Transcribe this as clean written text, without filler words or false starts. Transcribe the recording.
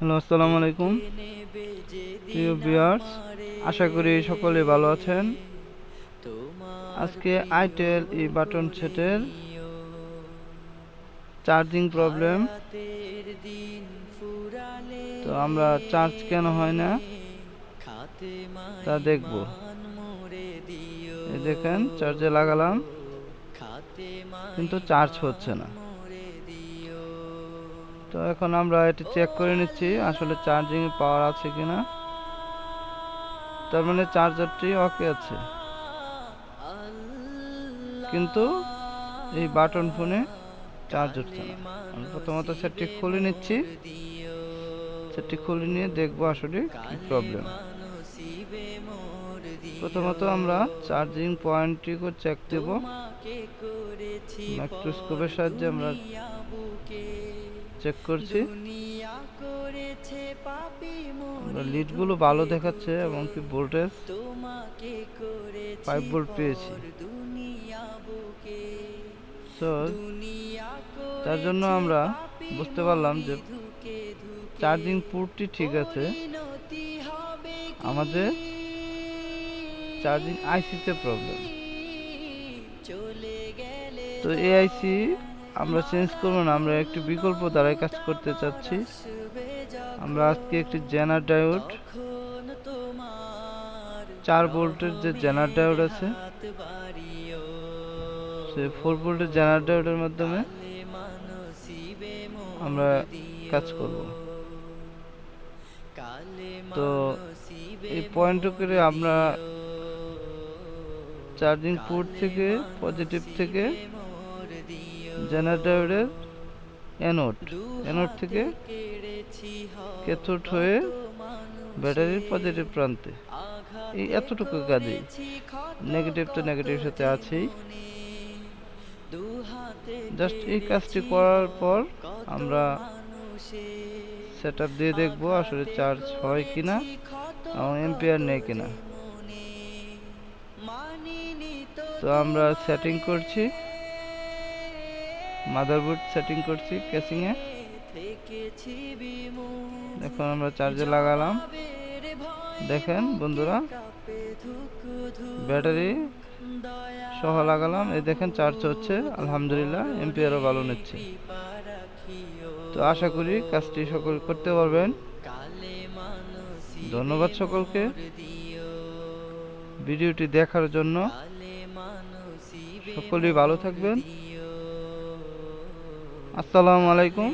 Hello, আসসালামু আলাইকুম প্রিয় ভিউয়ার্স। আশা করি সকলে ভালো আছেন। আজকে আইটেল ই বাটন সেটের চার্জিং প্রবলেম। তো আমরা চার্জ কেন হয় না তা দেখব। এই দেখেন, চার্জে লাগালাম কিন্তু চার্জ হচ্ছে না। তো এখন আমরা এটি চেক করে নিচ্ছি আসলে চার্জিং পাওয়ার আছে কিনা। তার মানে চার্জারটি ওকে আছে, কিন্তু এই বাটন ফোনে চার্জ হচ্ছে না। আমি প্রথমত সেটটি খুলে নিচ্ছি। সেটটি খুলে নিয়ে দেখবো আসলে কি প্রবলেম। প্রথমত আমরা চার্জিং পয়েন্টটি চেক দেব। মাইক্রোস্কোপের সাহায্যে আমরা চেক করছি। আমরা লিডগুলো ভালো দেখাচ্ছে এবং কি ভোল্টেজ 5 ভোল্ট পেয়েছি। সো তার জন্য আমরা বুঝতে পারলাম যে চার্জিং পোর্টটি ঠিক আছে, আমাদের চার্জিং আইসিতে প্রবলেম। তো এই আইসি আমরা চেঞ্জ করবো না, আমরা একটি বিকল্প দ্বারাই কাজ করতে চাচ্ছি। আমরা আজকে একটি জেনার ডায়োড, 4 ভোল্টের যে জেনার ডায়োড আছে, সেই 4 ভোল্টের জেনার ডায়োডের মাধ্যমে আমরা কাজ করব। তো এই পয়েন্ট করে আমরা চার্জিং পোর্ট থেকে, পজিটিভ থেকে জেনার ডায়োডের অ্যানোড থেকে ক্যাথোড হয়ে ব্যাটারির পজিটিভ প্রান্তে, এই এতটুকু কাজেই। নেগেটিভ তো নেগেটিভের সাথে আছেই। জাস্ট এই কাজটি করার পর আমরা সেটআপ দিয়ে দেখব আসলে চার্জ হয় কিনা এবং এম্পিয়ার নেয় কিনা। তো আমরা সেটিং করছি, মাদারবোর্ড সেটিং করছি কেসিংয়ে। এখন আমরা চার্জে লাগালাম। দেখেন বন্ধুরা, ব্যাটারি সহ লাগালাম। এই দেখেন চার্জ হচ্ছে, আলহামদুলিল্লাহ, এম্পিয়ারও ভালো নিচ্ছে। তো আশা করি কাজটি সকল করতে পারবেন। ধন্যবাদ সকলকে ভিডিওটি দেখার জন্য। সকলেই ভালো থাকবেন। আসসালামু আলাইকুম।